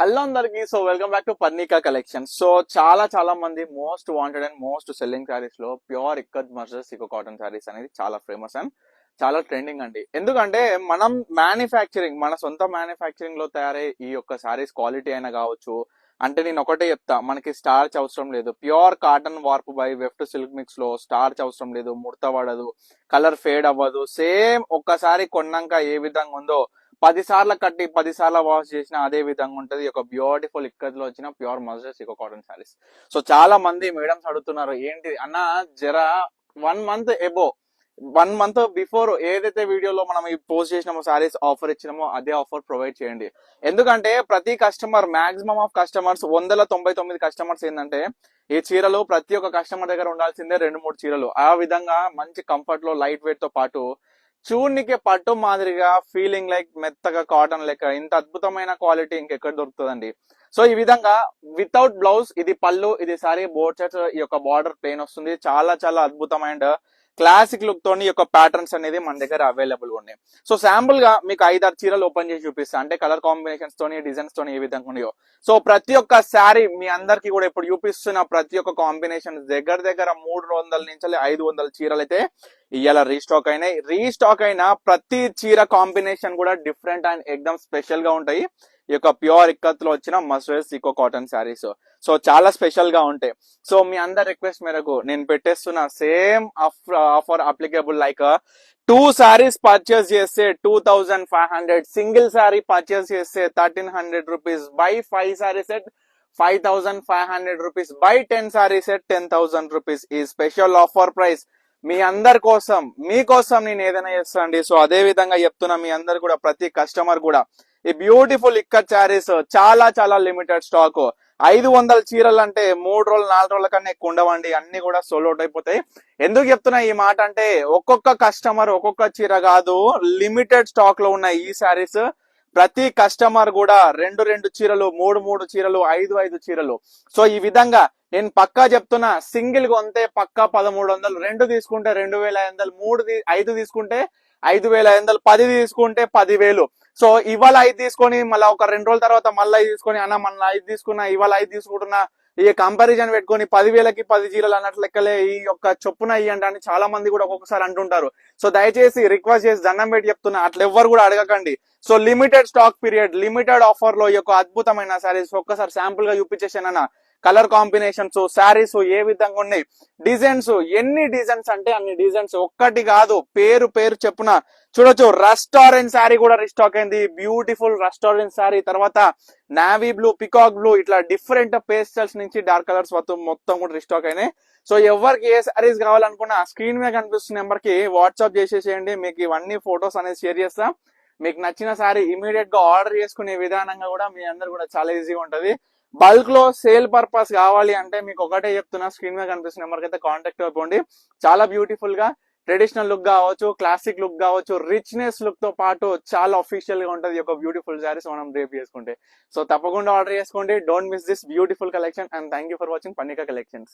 Hello అందరికి. So welcome back to Parnika collection. So చాలా మంది most wanted and most selling saris లో ప్యూర్ ఇక్కత్ మర్సర్స్ ఇకో cotton saris అనేది చాలా ఫేమస్ అండ్ చాలా ట్రెండింగ్ అండి. ఎందుకంటే మనం మన సొంత మ్యానుఫ్యాక్చరింగ్ లో తయారయ్యే ఈ యొక్క సారీస్ క్వాలిటీ అయినా కావచ్చు. అంటే నేను ఒకటే చెప్తా, మనకి స్టార్చ్ అవసరం లేదు. Pure cotton warp by weft silk mix లో స్టార్చ్ అవసరం లేదు, ముడత పడదు, కలర్ ఫేడ్ అవ్వదు. సేమ్ ఒక్కసారి కొన్నాక ఏ విధంగా ఉందో 10 సార్లు కట్టి 10 సార్లు వాష్ చేసిన అదే విధంగా ఉంటది. ఒక బ్యూటిఫుల్ ఇక్కత్ లో వచ్చిన pure మస్టర్స్ eco cotton saris. So చాలా మంది మేడమ్స్ అడుగుతున్నారు, ఏంటి అన్న జర 1 మంత్ ఎబో 1 మంత్ బిఫోర్ ఏదైతే వీడియోలో మనం ఈ పోస్ట్ చేసినామో సారీస్ ఆఫర్ ఇచ్చినామో అదే ఆఫర్ ప్రొవైడ్ చేయండి. ఎందుకంటే ప్రతి customer, maximum of customers 199 customers ఏంటంటే ఈ చీరలు ప్రతి ఒక్క కస్టమర్ దగ్గర ఉండాల్సిందే 2-3 చీరలు. ఆ విధంగా మంచి కంఫర్ట్ లో లైట్ వెయిట్ తో పాటు చూడ్నికి పట్టు మాదిరిగా ఫీలింగ్ లైక్ మెత్తగా కాటన్ లెక్క ఇంత అద్భుతమైన క్వాలిటీ ఇంకెక్కడ దొరుకుతుందండి. సో ఈ విధంగా వితౌట్ బ్లౌజ్, ఇది పళ్ళు, ఇది సారీ బోర్డ్ సెట్స్, ఈ యొక్క బార్డర్ ప్లెయిన్ వస్తుంది. చాలా అద్భుతమైన క్లాసిక్ లుక్ తోని ఈ యొక్క ప్యాటర్న్స్ అనేది మన దగ్గర అవైలబుల్ ఉన్నాయి. సో శాంపుల్ గా మీకు 5-6 చీరలు ఓపెన్ చేసి చూపిస్తా, అంటే కలర్ కాంబినేషన్స్ తోని డిజైన్స్ తోని ఏ విధంగా ఉన్నాయో. సో ప్రతి ఒక్క శారీ మీ అందరికి కూడా ఇప్పుడు చూపిస్తున్న ప్రతి ఒక్క కాంబినేషన్ దగ్గర 300 నుంచి 500 చీరలు అయితే ఇవాళ రీస్టాక్ అయిన ప్రతి చీర కాంబినేషన్ కూడా డిఫరెంట్ అండ్ ఎక్దమ్ స్పెషల్ గా ఉంటాయి. ఈ యొక్క ప్యూర్ ఇక్కత్ లో వచ్చిన మస్టర్స్ ఇకో కాటన్ శారీస్ సో చాలా స్పెషల్ గా ఉంటాయి. సో మీ అందరి రిక్వెస్ట్ మేరకు నేను పెట్టేస్తున్న same offer applicable. Like 2 saris purchase చేస్తే 2500, సింగిల్ సారీ పర్చేస్ చేస్తే 1300 rupees, buy 5 sari set 5500 rupees, buy 10 sari set 10,000 rupees. ఈ స్పెషల్ ఆఫర్ ప్రైస్ మీ అందరి కోసం, మీకోసం నేను ఏదైనా చేస్తాను అండి. సో అదే విధంగా చెప్తున్నా, మీ అందరు కూడా ప్రతి కస్టమర్ కూడా ఈ బ్యూటిఫుల్ ఇక్కత్ శారీస్ చాలా లిమిటెడ్ స్టాక్. 500 చీరలు అంటే 3 రోజులు 4 రోజుల కన్నా ఎక్కువ ఉండవండి, అన్ని కూడా సోల్డ్ అవుట్ అయిపోతాయి. ఎందుకు చెప్తున్నా ఈ మాట అంటే, ఒక్కొక్క కస్టమర్ ఒక్కొక్క చీర కాదు, లిమిటెడ్ స్టాక్ లో ఉన్న ఈ శారీస్ ప్రతి కస్టమర్ కూడా 2 చీరలు, 3 చీరలు, 5 చీరలు. సో ఈ విధంగా నేను పక్కా చెప్తున్నా, సింగిల్ కొంటే పక్కా 1300, 2 తీసుకుంటే 2500, 5 తీసుకుంటే 5500, 10 తీసుకుంటే 10,000. సో ఇవాళ 5 తీసుకొని మళ్ళీ ఒక 2 రోజుల తర్వాత మళ్ళీ 5 తీసుకొని, అన్న మన 5 తీసుకున్నా, ఇవాళ 5 తీసుకుంటున్నా, ఈ కంపారిజన్ పెట్టుకొని 10,000కి 10 చీరలు అన్నట్లు లెక్కలే ఈ యొక్క చొప్పున ఇయ్యండి అని చాలా మంది కూడా ఒక్కొక్కసారి అంటుంటారు. సో దయచేసి రిక్వెస్ట్ చేసి దండం పెట్టి చెప్తున్నా, అట్లా ఎవ్వరు కూడా అడగకండి. So limited stock period, limited offer లో ఈ యొక్క అద్భుతమైన సారీస్ ఒక్కసారి శాంపుల్ గా చూపించేసానన్న. కలర్ కాంబినేషన్స్, శారీస్ ఏ విధంగా ఉన్నాయి, డిజైన్స్, ఎన్ని డిజైన్స్ అంటే అన్ని డిజైన్స్, ఒక్కటి కాదు, పేరు చెప్పున చూడొచ్చు. రెస్టారెంట్ శారీ కూడా రీస్టాక్ అయింది, బ్యూటిఫుల్ రెస్టారెంట్ శారీ. తర్వాత నావీ బ్లూ, పికాక్ బ్లూ, ఇట్లా డిఫరెంట్ పేస్టల్స్ నుంచి డార్క్ కలర్స్ మొత్తం కూడా రీస్టాక్ అయినాయి. సో ఎవరికి ఏ శారీస్ కావాలనుకున్నా స్క్రీన్ మీద కనిపిస్తున్న నెంబర్ కి వాట్సాప్ చేసేసేయండి, మీకు ఇవన్నీ ఫొటోస్ అనేది షేర్ చేస్తా. మీకు నచ్చిన శారీ ఇమీడియట్ గా ఆర్డర్ చేసుకునే విధానంగా కూడా మీ అందరు కూడా చాలా ఈజీగా ఉంటది. బల్క్ లో సేల్ పర్పస్ కావాలి అంటే మీకు ఒకటే చెప్తున్నా, స్క్రీన్ మీద కనిపిస్తున్న నెంబర్కి అయితే కాంటాక్ట్ అయిపోండి. చాలా బ్యూటిఫుల్ గా ట్రెడిషనల్ లుక్ కావచ్చు, క్లాసిక్ లుక్ కావచ్చు, రిచ్నెస్ లుక్ తో పాటు చాలా అఫీషియల్ గా ఉంటది ఒక బ్యూటిఫుల్ సారీస్ మనం రేపు చేసుకుంటే. సో తప్పకుండా ఆర్డర్ చేసుకోండి. Don't miss this beautiful collection and thank you for watching Parnika collections.